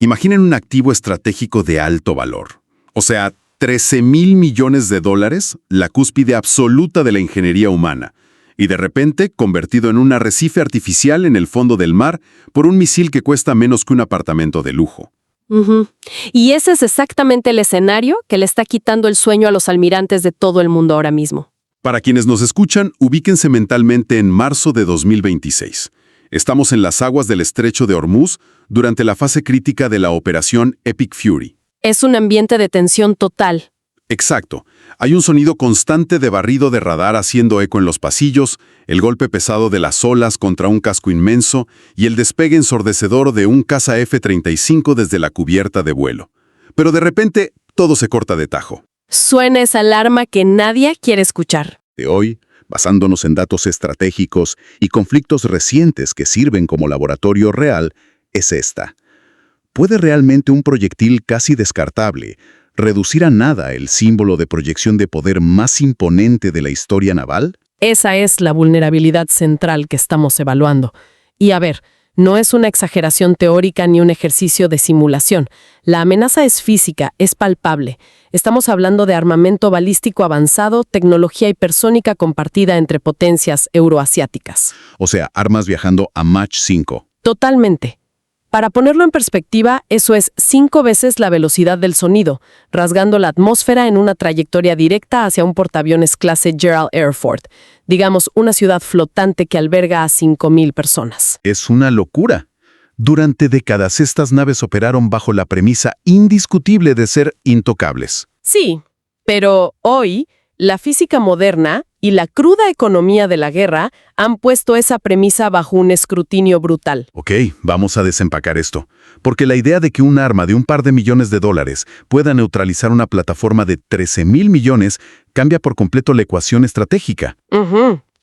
Imaginen un activo estratégico de alto valor. O sea, 13,000 millones de dólares, la cúspide absoluta de la ingeniería humana. Y de repente, convertido en un arrecife artificial en el fondo del mar por un misil que cuesta menos que un apartamento de lujo. Ujú. Y ese es exactamente el escenario que le está quitando el sueño a los almirantes de todo el mundo ahora mismo. Para quienes nos escuchan, ubíquense mentalmente en marzo de 2026. Estamos en las aguas del estrecho de Hormuz durante la fase crítica de la operación Epic Fury. Es un ambiente de tensión total. Exacto. Hay un sonido constante de barrido de radar haciendo eco en los pasillos, el golpe pesado de las olas contra un casco inmenso y el despegue ensordecedor de un caza F-35 desde la cubierta de vuelo. Pero de repente, todo se corta de tajo. Suena esa alarma que nadie quiere escuchar. De hoy, basándonos en datos estratégicos y conflictos recientes que sirven como laboratorio real, es esta. ¿Puede realmente un proyectil casi descartable reducir a nada el símbolo de proyección de poder más imponente de la historia naval? Esa es la vulnerabilidad central que estamos evaluando. Y a ver, no es una exageración teórica ni un ejercicio de simulación. La amenaza es física, es palpable. Estamos hablando de armamento balístico avanzado, tecnología hipersónica compartida entre potencias euroasiáticas. O sea, armas viajando a Mach 5. Totalmente. Para ponerlo en perspectiva, eso es 5 veces la velocidad del sonido, rasgando la atmósfera en una trayectoria directa hacia un portaaviones clase Gerald R. Ford, digamos una ciudad flotante que alberga a 5,000 personas. Es una locura. Durante décadas estas naves operaron bajo la premisa indiscutible de ser intocables. Sí, pero hoy, la física moderna y la cruda economía de la guerra han puesto esa premisa bajo un escrutinio brutal. Ok, vamos a desempacar esto. Porque la idea de que un arma de un par de millones de dólares pueda neutralizar una plataforma de 13,000 millones cambia por completo la ecuación estratégica.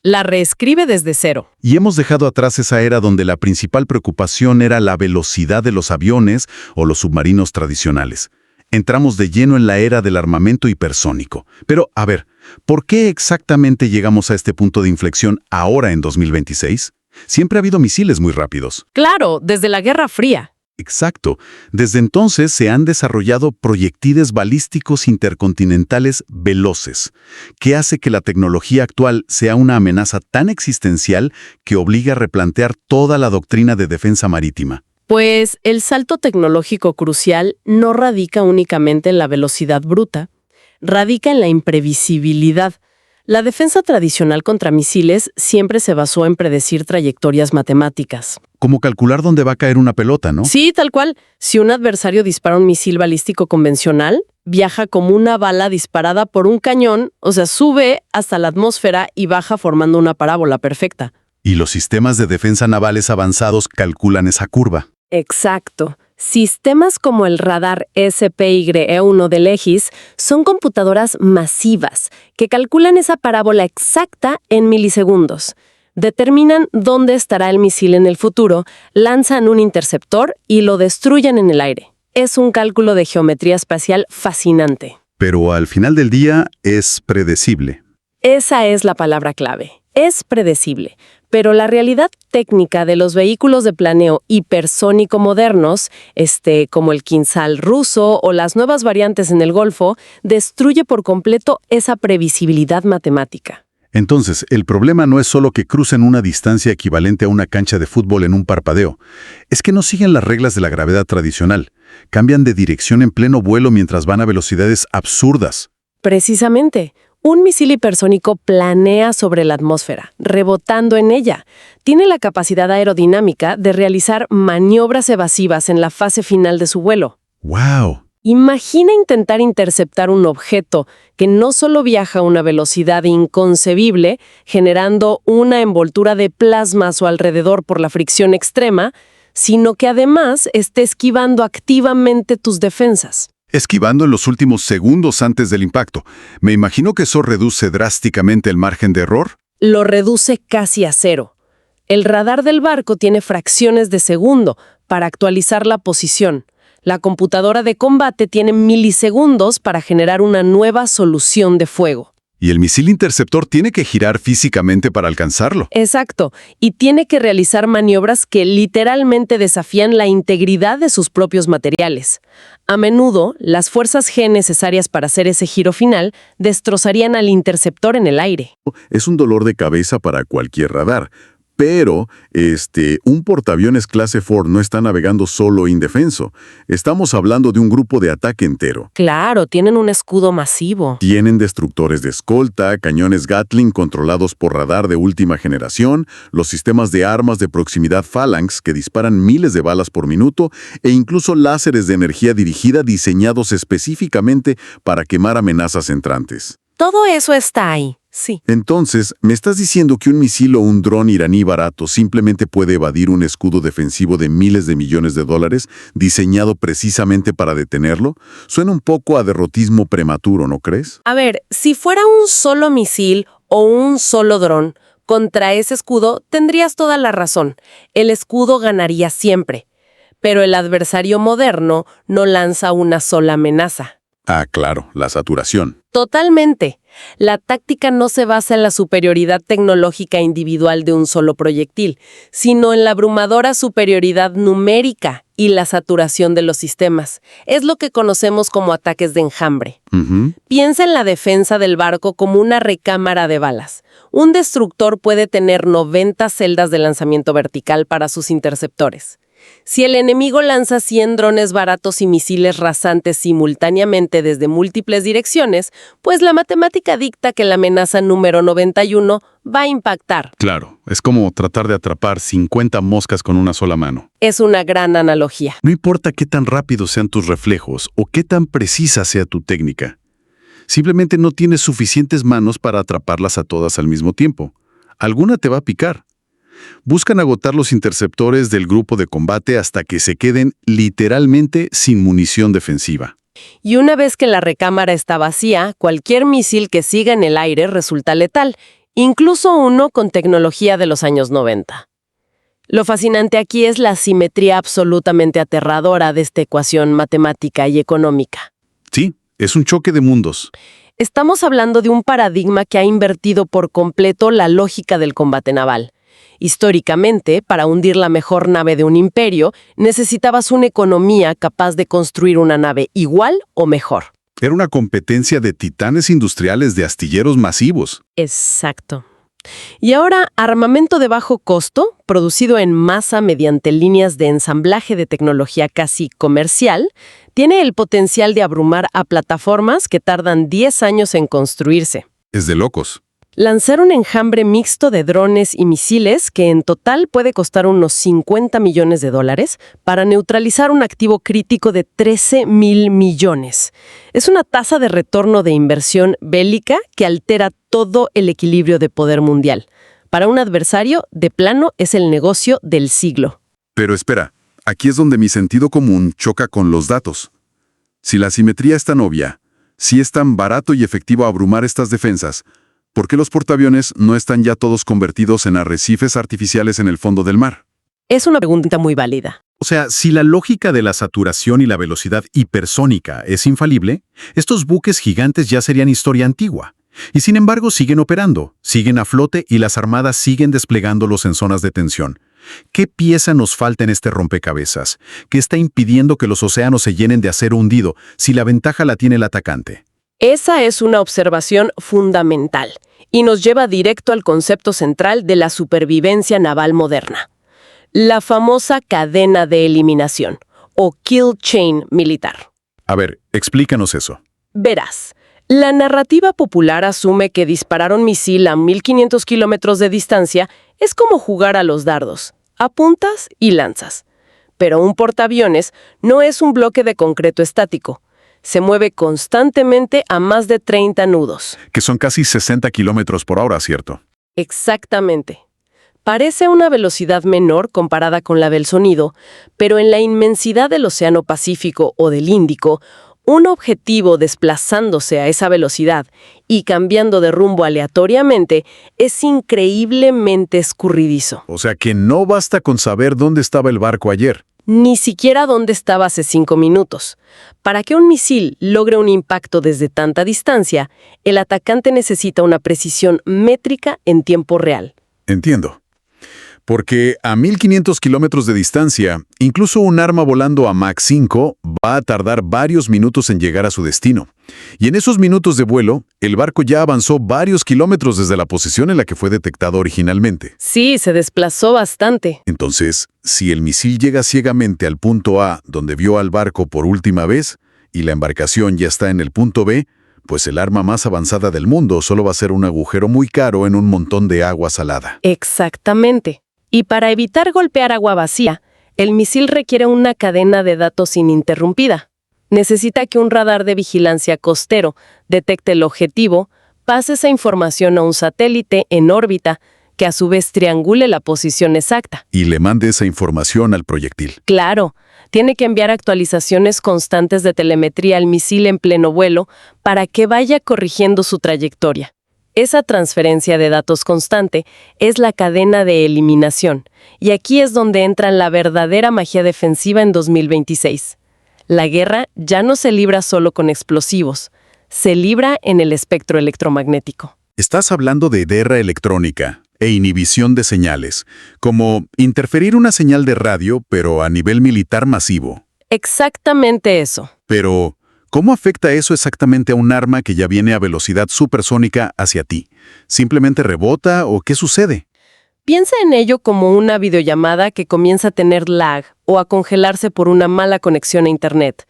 La reescribe desde cero. Y hemos dejado atrás esa era donde la principal preocupación era la velocidad de los aviones o los submarinos tradicionales. Entramos de lleno en la era del armamento hipersónico. Pero, a ver, ¿por qué exactamente llegamos a este punto de inflexión ahora en 2026? Siempre ha habido misiles muy rápidos. Claro, desde la Guerra Fría. Exacto. Desde entonces se han desarrollado proyectiles balísticos intercontinentales veloces, que hace que la tecnología actual sea una amenaza tan existencial que obliga a replantear toda la doctrina de defensa marítima. Pues el salto tecnológico crucial no radica únicamente en la velocidad bruta, radica en la imprevisibilidad. La defensa tradicional contra misiles siempre se basó en predecir trayectorias matemáticas. Como calcular dónde va a caer una pelota, ¿no? Sí, tal cual. Si un adversario dispara un misil balístico convencional, viaja como una bala disparada por un cañón, o sea, sube hasta la atmósfera y baja formando una parábola perfecta. Y los sistemas de defensa navales avanzados calculan esa curva. Exacto. Sistemas como el radar SPY-1 del Aegis son computadoras masivas que calculan esa parábola exacta en milisegundos. Determinan dónde estará el misil en el futuro, lanzan un interceptor y lo destruyen en el aire. Es un cálculo de geometría espacial fascinante. Pero al final del día es predecible. Esa es la palabra clave. Es predecible. Pero la realidad técnica de los vehículos de planeo hipersónico modernos, como el Kinzhal ruso o las nuevas variantes en el Golfo, destruye por completo esa previsibilidad matemática. Entonces, el problema no es solo que crucen una distancia equivalente a una cancha de fútbol en un parpadeo. Es que no siguen las reglas de la gravedad tradicional. Cambian de dirección en pleno vuelo mientras van a velocidades absurdas. Precisamente. Un misil hipersónico planea sobre la atmósfera, rebotando en ella. Tiene la capacidad aerodinámica de realizar maniobras evasivas en la fase final de su vuelo. ¡Wow! Imagina intentar interceptar un objeto que no solo viaja a una velocidad inconcebible, generando una envoltura de plasma a su alrededor por la fricción extrema, sino que además esté esquivando activamente tus defensas. Esquivando en los últimos segundos antes del impacto. Me imagino que eso reduce drásticamente el margen de error. Lo reduce casi a cero. El radar del barco tiene fracciones de segundo para actualizar la posición. La computadora de combate tiene milisegundos para generar una nueva solución de fuego. Y el misil interceptor tiene que girar físicamente para alcanzarlo. Exacto, y tiene que realizar maniobras que literalmente desafían la integridad de sus propios materiales. A menudo, las fuerzas G necesarias para hacer ese giro final destrozarían al interceptor en el aire. Es un dolor de cabeza para cualquier radar. Pero, un portaaviones clase Ford no está navegando solo indefenso. Estamos hablando de un grupo de ataque entero. Claro, tienen un escudo masivo. Tienen destructores de escolta, cañones Gatling controlados por radar de última generación, los sistemas de armas de proximidad Phalanx que disparan miles de balas por minuto e incluso láseres de energía dirigida diseñados específicamente para quemar amenazas entrantes. Todo eso está ahí, sí. Entonces, ¿me estás diciendo que un misil o un dron iraní barato simplemente puede evadir un escudo defensivo de miles de millones de dólares diseñado precisamente para detenerlo? Suena un poco a derrotismo prematuro, ¿no crees? A ver, si fuera un solo misil o un solo dron contra ese escudo, tendrías toda la razón. El escudo ganaría siempre. Pero el adversario moderno no lanza una sola amenaza. Ah, claro, la saturación. Totalmente. La táctica no se basa en la superioridad tecnológica individual de un solo proyectil, sino en la abrumadora superioridad numérica y la saturación de los sistemas. Es lo que conocemos como ataques de enjambre. Piensa en la defensa del barco como una recámara de balas. Un destructor puede tener 90 celdas de lanzamiento vertical para sus interceptores. Si el enemigo lanza 100 drones baratos y misiles rasantes simultáneamente desde múltiples direcciones, pues la matemática dicta que la amenaza número 91 va a impactar. Claro, es como tratar de atrapar 50 moscas con una sola mano. Es una gran analogía. No importa qué tan rápidos sean tus reflejos o qué tan precisa sea tu técnica. Simplemente no tienes suficientes manos para atraparlas a todas al mismo tiempo. Alguna te va a picar. Buscan agotar los interceptores del grupo de combate hasta que se queden literalmente sin munición defensiva. Y una vez que la recámara está vacía, cualquier misil que siga en el aire resulta letal, incluso uno con tecnología de los años 90. Lo fascinante aquí es la asimetría absolutamente aterradora de esta ecuación matemática y económica. Sí, es un choque de mundos. Estamos hablando de un paradigma que ha invertido por completo la lógica del combate naval. Históricamente, para hundir la mejor nave de un imperio, necesitabas una economía capaz de construir una nave igual o mejor. Era una competencia de titanes industriales de astilleros masivos. Exacto. Y ahora, armamento de bajo costo, producido en masa mediante líneas de ensamblaje de tecnología casi comercial, tiene el potencial de abrumar a plataformas que tardan 10 años en construirse. Es de locos. Lanzar un enjambre mixto de drones y misiles que en total puede costar unos $50 millones para neutralizar un activo crítico de 13,000 millones. Es una tasa de retorno de inversión bélica que altera todo el equilibrio de poder mundial. Para un adversario, de plano, es el negocio del siglo. Pero espera, aquí es donde mi sentido común choca con los datos. Si la simetría es tan obvia, si es tan barato y efectivo abrumar estas defensas, ¿por qué los portaaviones no están ya todos convertidos en arrecifes artificiales en el fondo del mar? Es una pregunta muy válida. O sea, si la lógica de la saturación y la velocidad hipersónica es infalible, estos buques gigantes ya serían historia antigua. Y sin embargo siguen operando, siguen a flote y las armadas siguen desplegándolos en zonas de tensión. ¿Qué pieza nos falta en este rompecabezas? ¿Qué está impidiendo que los océanos se llenen de acero hundido si la ventaja la tiene el atacante? Esa es una observación fundamental y nos lleva directo al concepto central de la supervivencia naval moderna. La famosa cadena de eliminación, o kill chain militar. A ver, explícanos eso. Verás, la narrativa popular asume que disparar un misil a 1.500 kilómetros de distancia es como jugar a los dardos. Apuntas y lanzas. Pero un portaaviones no es un bloque de concreto estático. Se mueve constantemente a más de 30 nudos. Que son casi 60 kilómetros por hora, ¿cierto? Exactamente. Parece una velocidad menor comparada con la del sonido, pero en la inmensidad del Océano Pacífico o del Índico, un objetivo desplazándose a esa velocidad y cambiando de rumbo aleatoriamente es increíblemente escurridizo. O sea que no basta con saber dónde estaba el barco ayer. ni siquiera dónde estaba hace 5 minutos. Para que un misil logre un impacto desde tanta distancia, el atacante necesita una precisión métrica en tiempo real. Entiendo. Porque a 1500 kilómetros de distancia, incluso un arma volando a Mach 5 va a tardar varios minutos en llegar a su destino. Y en esos minutos de vuelo, el barco ya avanzó varios kilómetros desde la posición en la que fue detectado originalmente. Sí, se desplazó bastante. Entonces, si el misil llega ciegamente al punto A, donde vio al barco por última vez, y la embarcación ya está en el punto B, pues el arma más avanzada del mundo solo va a ser un agujero muy caro en un montón de agua salada. Exactamente. Y para evitar golpear agua vacía, el misil requiere una cadena de datos ininterrumpida. Necesita que un radar de vigilancia costero detecte el objetivo, pase esa información a un satélite en órbita, que a su vez triangule la posición exacta. Y le mande esa información al proyectil. Claro, tiene que enviar actualizaciones constantes de telemetría al misil en pleno vuelo para que vaya corrigiendo su trayectoria. Esa transferencia de datos constante es la cadena de eliminación, y aquí es donde entra la verdadera magia defensiva en 2026. La guerra ya no se libra solo con explosivos, se libra en el espectro electromagnético. Estás hablando de guerra electrónica e inhibición de señales, como interferir una señal de radio, pero a nivel militar masivo. Exactamente eso. Pero, ¿cómo afecta eso exactamente a un arma que ya viene a velocidad supersónica hacia ti? ¿Simplemente rebota o qué sucede? Piensa en ello como una videollamada que comienza a tener lag o a congelarse por una mala conexión a Internet.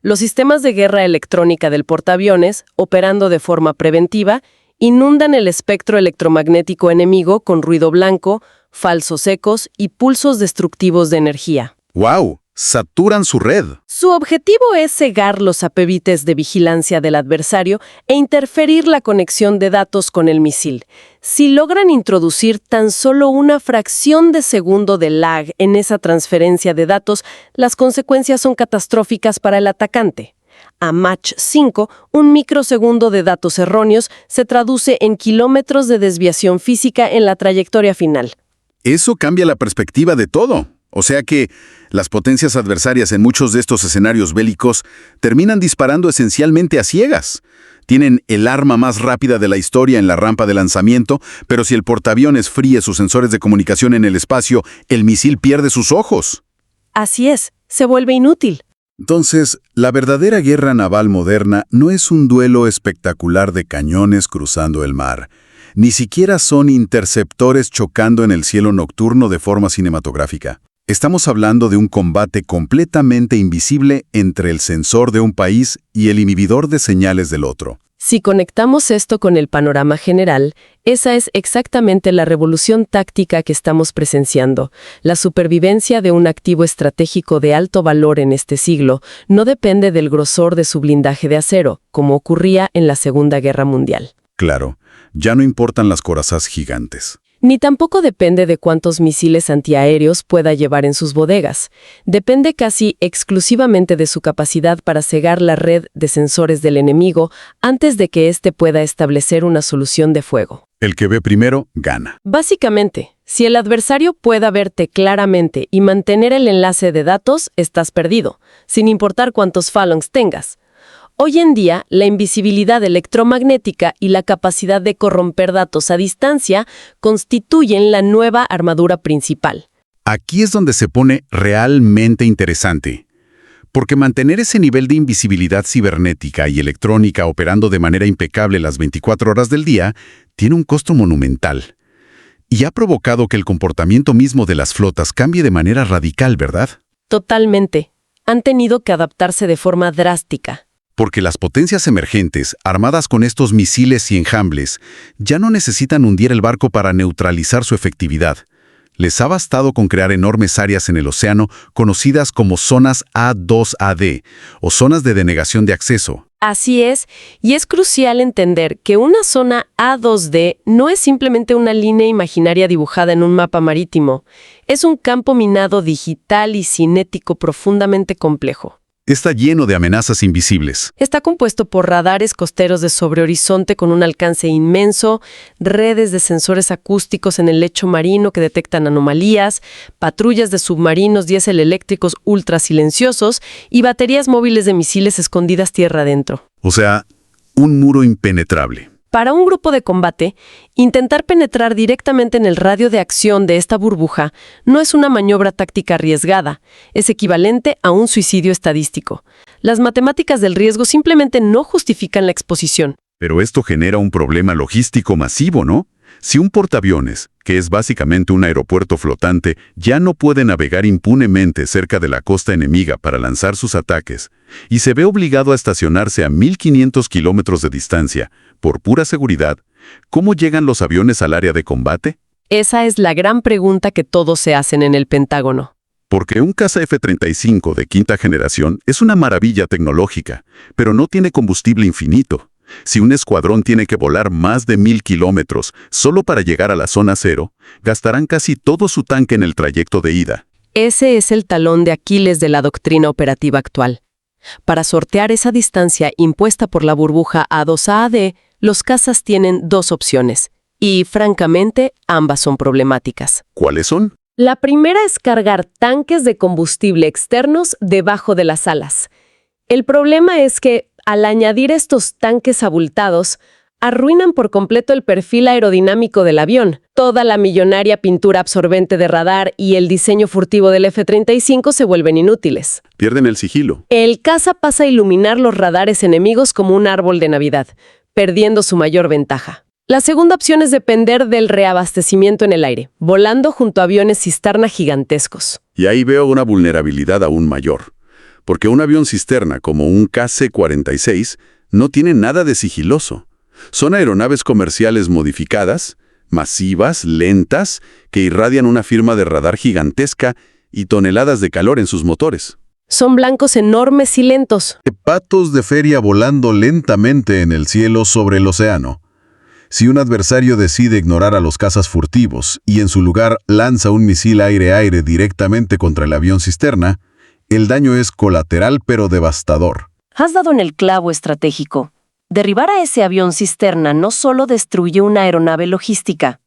Los sistemas de guerra electrónica del portaaviones, operando de forma preventiva, inundan el espectro electromagnético enemigo con ruido blanco, falsos ecos y pulsos destructivos de energía. ¡Wow! Saturan su red. Su objetivo es cegar los satélites de vigilancia del adversario e interferir la conexión de datos con el misil. Si logran introducir tan solo una fracción de segundo de lag en esa transferencia de datos, las consecuencias son catastróficas para el atacante. A Mach 5, un microsegundo de datos erróneos se traduce en kilómetros de desviación física en la trayectoria final. Eso cambia la perspectiva de todo. O sea que las potencias adversarias en muchos de estos escenarios bélicos terminan disparando esencialmente a ciegas. Tienen el arma más rápida de la historia en la rampa de lanzamiento, pero si el portaaviones fríe sus sensores de comunicación en el espacio, el misil pierde sus ojos. Así es, se vuelve inútil. Entonces, la verdadera guerra naval moderna no es un duelo espectacular de cañones cruzando el mar. Ni siquiera son interceptores chocando en el cielo nocturno de forma cinematográfica. Estamos hablando de un combate completamente invisible entre el sensor de un país y el inhibidor de señales del otro. Si conectamos esto con el panorama general, esa es exactamente la revolución táctica que estamos presenciando. La supervivencia de un activo estratégico de alto valor en este siglo no depende del grosor de su blindaje de acero, como ocurría en la Segunda Guerra Mundial. Claro, ya no importan las corazas gigantes. Ni tampoco depende de cuántos misiles antiaéreos pueda llevar en sus bodegas. Depende casi exclusivamente de su capacidad para cegar la red de sensores del enemigo antes de que éste pueda establecer una solución de fuego. El que ve primero, gana. Básicamente, si el adversario pueda verte claramente y mantener el enlace de datos, estás perdido, sin importar cuántos phalanx tengas. Hoy en día, la invisibilidad electromagnética y la capacidad de corromper datos a distancia constituyen la nueva armadura principal. Aquí es donde se pone realmente interesante. Porque mantener ese nivel de invisibilidad cibernética y electrónica operando de manera impecable las 24 horas del día tiene un costo monumental. Y ha provocado que el comportamiento mismo de las flotas cambie de manera radical, ¿verdad? Totalmente. Han tenido que adaptarse de forma drástica. Porque las potencias emergentes, armadas con estos misiles y enjambles, ya no necesitan hundir el barco para neutralizar su efectividad. Les ha bastado con crear enormes áreas en el océano conocidas como zonas A2AD, o zonas de denegación de acceso. Así es, y es crucial entender que una zona A2D no es simplemente una línea imaginaria dibujada en un mapa marítimo. Es un campo minado digital y cinético profundamente complejo. Está lleno de amenazas invisibles. Está compuesto por radares costeros de sobrehorizonte con un alcance inmenso, redes de sensores acústicos en el lecho marino que detectan anomalías, patrullas de submarinos diésel eléctricos ultrasilenciosos y baterías móviles de misiles escondidas tierra adentro. O sea, un muro impenetrable. Para un grupo de combate, intentar penetrar directamente en el radio de acción de esta burbuja no es una maniobra táctica arriesgada, es equivalente a un suicidio estadístico. Las matemáticas del riesgo simplemente no justifican la exposición. Pero esto genera un problema logístico masivo, ¿no? Si un portaaviones, que es básicamente un aeropuerto flotante, ya no puede navegar impunemente cerca de la costa enemiga para lanzar sus ataques, y se ve obligado a estacionarse a 1.500 kilómetros de distancia, por pura seguridad, ¿cómo llegan los aviones al área de combate? Esa es la gran pregunta que todos se hacen en el Pentágono. Porque un caza F-35 de quinta generación es una maravilla tecnológica, pero no tiene combustible infinito. Si un escuadrón tiene que volar más de 1.000 kilómetros solo para llegar a la zona cero, gastarán casi todo su tanque en el trayecto de ida. Ese es el talón de Aquiles de la doctrina operativa actual. Para sortear esa distancia impuesta por la burbuja A2AAD, los cazas tienen dos opciones, y francamente, ambas son problemáticas. ¿Cuáles son? La primera es cargar tanques de combustible externos debajo de las alas. El problema es que, al añadir estos tanques abultados, arruinan por completo el perfil aerodinámico del avión. Toda la millonaria pintura absorbente de radar y el diseño furtivo del F-35 se vuelven inútiles. Pierden el sigilo. El caza pasa a iluminar los radares enemigos como un árbol de Navidad, perdiendo su mayor ventaja. La segunda opción es depender del reabastecimiento en el aire, volando junto a aviones cisterna gigantescos. Y ahí veo una vulnerabilidad aún mayor. Porque un avión cisterna como un KC-46 no tiene nada de sigiloso. Son aeronaves comerciales modificadas, masivas, lentas, que irradian una firma de radar gigantesca y toneladas de calor en sus motores. Son blancos enormes y lentos. Patos de feria volando lentamente en el cielo sobre el océano. Si un adversario decide ignorar a los cazas furtivos y en su lugar lanza un misil aire-aire directamente contra el avión cisterna, el daño es colateral pero devastador. Has dado en el clavo estratégico. Derribar a ese avión cisterna no solo destruye una aeronave logística,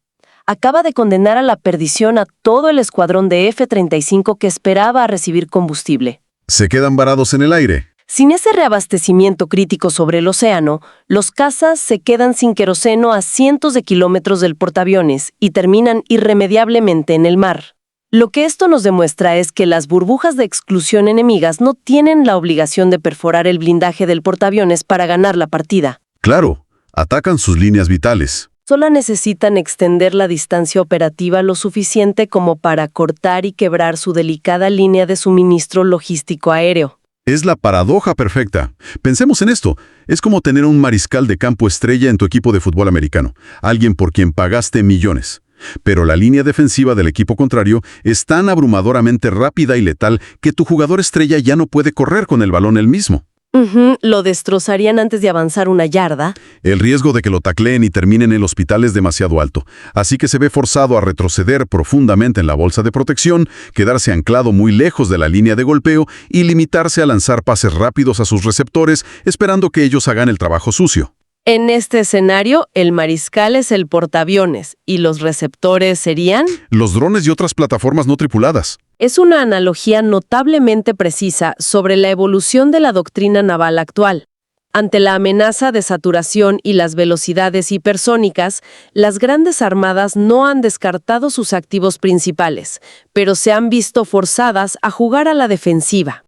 acaba de condenar a la perdición a todo el escuadrón de F-35 que esperaba a recibir combustible. Se quedan varados en el aire. Sin ese reabastecimiento crítico sobre el océano, los cazas se quedan sin queroseno a cientos de kilómetros del portaaviones y terminan irremediablemente en el mar. Lo que esto nos demuestra es que las burbujas de exclusión enemigas no tienen la obligación de perforar el blindaje del portaaviones para ganar la partida. Claro, atacan sus líneas vitales. Solo necesitan extender la distancia operativa lo suficiente como para cortar y quebrar su delicada línea de suministro logístico aéreo. Es la paradoja perfecta. Pensemos en esto. Es como tener un mariscal de campo estrella en tu equipo de fútbol americano, alguien por quien pagaste millones. Pero la línea defensiva del equipo contrario es tan abrumadoramente rápida y letal que tu jugador estrella ya no puede correr con el balón él mismo. Lo destrozarían antes de avanzar una yarda. El riesgo de que lo tacleen y terminen en el hospital es demasiado alto, así que se ve forzado a retroceder profundamente en la bolsa de protección, quedarse anclado muy lejos de la línea de golpeo y limitarse a lanzar pases rápidos a sus receptores, esperando que ellos hagan el trabajo sucio. En este escenario, el mariscal es el portaaviones y los receptores serían... Los drones y otras plataformas no tripuladas. Es una analogía notablemente precisa sobre la evolución de la doctrina naval actual. Ante la amenaza de saturación y las velocidades hipersónicas, las grandes armadas no han descartado sus activos principales, pero se han visto forzadas a jugar a la defensiva.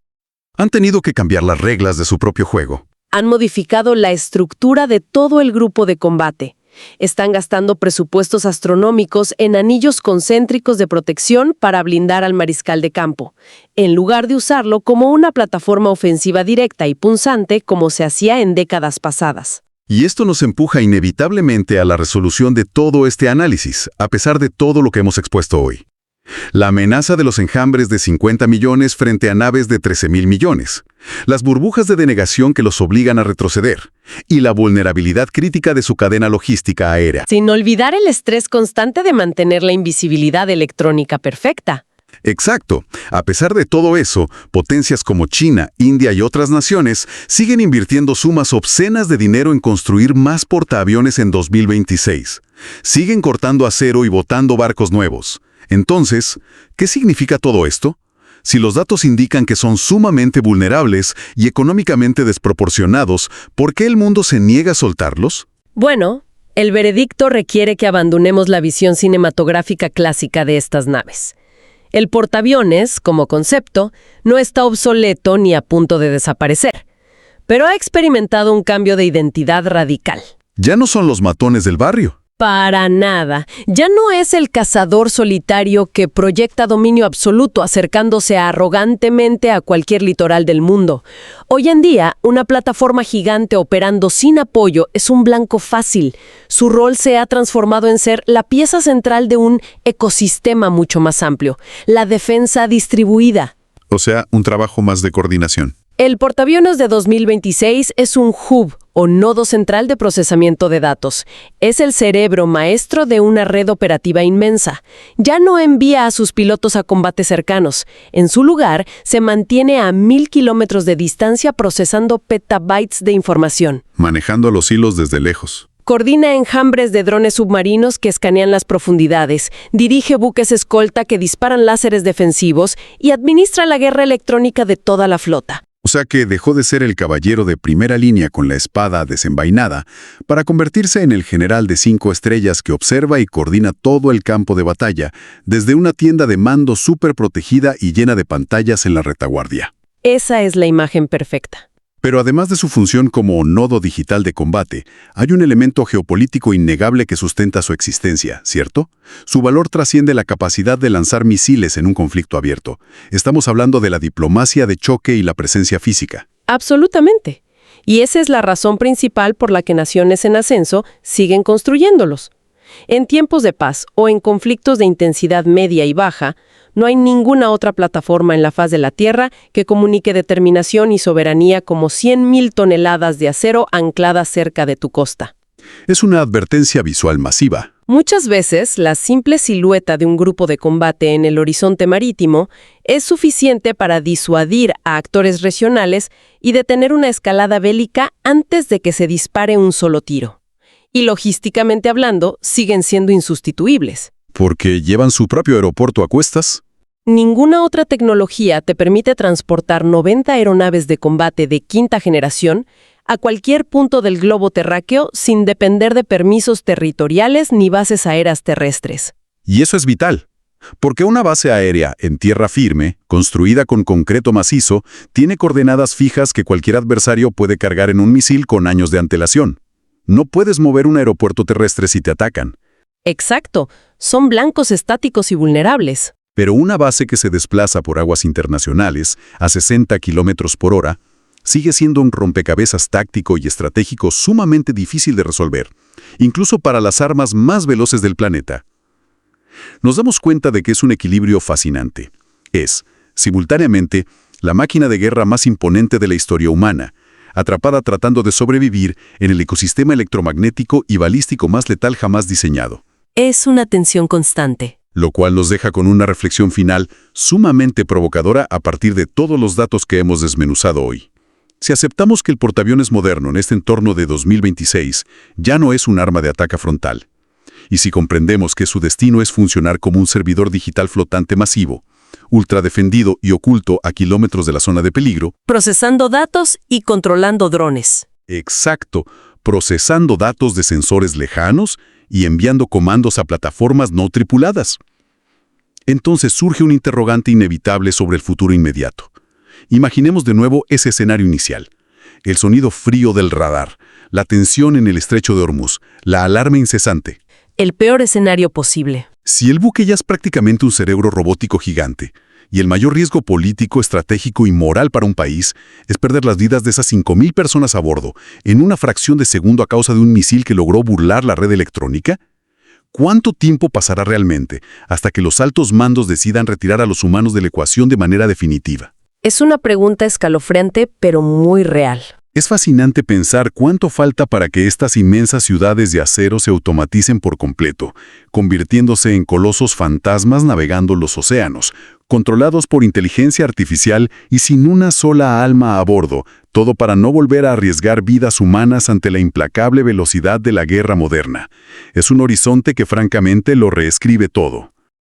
Han tenido que cambiar las reglas de su propio juego. Han modificado la estructura de todo el grupo de combate. Están gastando presupuestos astronómicos en anillos concéntricos de protección para blindar al mariscal de campo, en lugar de usarlo como una plataforma ofensiva directa y punzante como se hacía en décadas pasadas. Y esto nos empuja inevitablemente a la resolución de todo este análisis, a pesar de todo lo que hemos expuesto hoy. La amenaza de los enjambres de 50 millones frente a naves de 13.000 millones. Las burbujas de denegación que los obligan a retroceder. Y la vulnerabilidad crítica de su cadena logística aérea. Sin olvidar el estrés constante de mantener la invisibilidad electrónica perfecta. Exacto. A pesar de todo eso, potencias como China, India y otras naciones siguen invirtiendo sumas obscenas de dinero en construir más portaaviones en 2026. Siguen cortando acero y botando barcos nuevos. Entonces, ¿qué significa todo esto? Si los datos indican que son sumamente vulnerables y económicamente desproporcionados, ¿por qué el mundo se niega a soltarlos? Bueno, el veredicto requiere que abandonemos la visión cinematográfica clásica de estas naves. El portaaviones, como concepto, no está obsoleto ni a punto de desaparecer, pero ha experimentado un cambio de identidad radical. Ya no son los matones del barrio. Para nada. Ya no es el cazador solitario que proyecta dominio absoluto acercándose arrogantemente a cualquier litoral del mundo. Hoy en día, una plataforma gigante operando sin apoyo es un blanco fácil. Su rol se ha transformado en ser la pieza central de un ecosistema mucho más amplio, la defensa distribuida. O sea, un trabajo más de coordinación. El portaaviones de 2026 es un hub o nodo central de procesamiento de datos. Es el cerebro maestro de una red operativa inmensa. Ya no envía a sus pilotos a combates cercanos. En su lugar, se mantiene a 1000 kilómetros de distancia procesando petabytes de información. Manejando los hilos desde lejos. Coordina enjambres de drones submarinos que escanean las profundidades, dirige buques escolta que disparan láseres defensivos y administra la guerra electrónica de toda la flota. O sea que dejó de ser el caballero de primera línea con la espada desenvainada para convertirse en el general de 5 estrellas que observa y coordina todo el campo de batalla desde una tienda de mando súper protegida y llena de pantallas en la retaguardia. Esa es la imagen perfecta. Pero además de su función como nodo digital de combate, hay un elemento geopolítico innegable que sustenta su existencia, ¿cierto? Su valor trasciende la capacidad de lanzar misiles en un conflicto abierto. Estamos hablando de la diplomacia de choque y la presencia física. Absolutamente. Y esa es la razón principal por la que naciones en ascenso siguen construyéndolos. En tiempos de paz o en conflictos de intensidad media y baja, no hay ninguna otra plataforma en la faz de la Tierra que comunique determinación y soberanía como 100.000 toneladas de acero ancladas cerca de tu costa. Es una advertencia visual masiva. Muchas veces, la simple silueta de un grupo de combate en el horizonte marítimo es suficiente para disuadir a actores regionales y detener una escalada bélica antes de que se dispare un solo tiro. Y logísticamente hablando, siguen siendo insustituibles. ¿Porque llevan su propio aeropuerto a cuestas? Ninguna otra tecnología te permite transportar 90 aeronaves de combate de quinta generación a cualquier punto del globo terráqueo sin depender de permisos territoriales ni bases aéreas terrestres. Y eso es vital, porque una base aérea en tierra firme, construida con concreto macizo, tiene coordenadas fijas que cualquier adversario puede cargar en un misil con años de antelación. No puedes mover un aeropuerto terrestre si te atacan. Exacto, son blancos estáticos y vulnerables. Pero una base que se desplaza por aguas internacionales a 60 kilómetros por hora sigue siendo un rompecabezas táctico y estratégico sumamente difícil de resolver, incluso para las armas más veloces del planeta. Nos damos cuenta de que es un equilibrio fascinante. Es, simultáneamente, la máquina de guerra más imponente de la historia humana, atrapada tratando de sobrevivir en el ecosistema electromagnético y balístico más letal jamás diseñado. Es una tensión constante. Lo cual nos deja con una reflexión final sumamente provocadora a partir de todos los datos que hemos desmenuzado hoy. Si aceptamos que el portaaviones moderno en este entorno de 2026 ya no es un arma de ataque frontal, y si comprendemos que su destino es funcionar como un servidor digital flotante masivo, ultradefendido y oculto a kilómetros de la zona de peligro, Procesando datos y controlando drones. exacto, procesando datos de sensores lejanos y enviando comandos a plataformas no tripuladas. Entonces surge un interrogante inevitable sobre el futuro inmediato. Imaginemos de nuevo ese escenario inicial. El sonido frío del radar, la tensión en el estrecho de Hormuz, la alarma incesante. El peor escenario posible. Si el buque ya es prácticamente un cerebro robótico gigante, y el mayor riesgo político, estratégico y moral para un país es perder las vidas de esas 5.000 personas a bordo en una fracción de segundo a causa de un misil que logró burlar la red electrónica, ¿cuánto tiempo pasará realmente hasta que los altos mandos decidan retirar a los humanos de la ecuación de manera definitiva? Es una pregunta escalofriante, pero muy real. Es fascinante pensar cuánto falta para que estas inmensas ciudades de acero se automaticen por completo, convirtiéndose en colosos fantasmas navegando los océanos, controlados por inteligencia artificial y sin una sola alma a bordo, todo para no volver a arriesgar vidas humanas ante la implacable velocidad de la guerra moderna. Es un horizonte que francamente lo reescribe todo.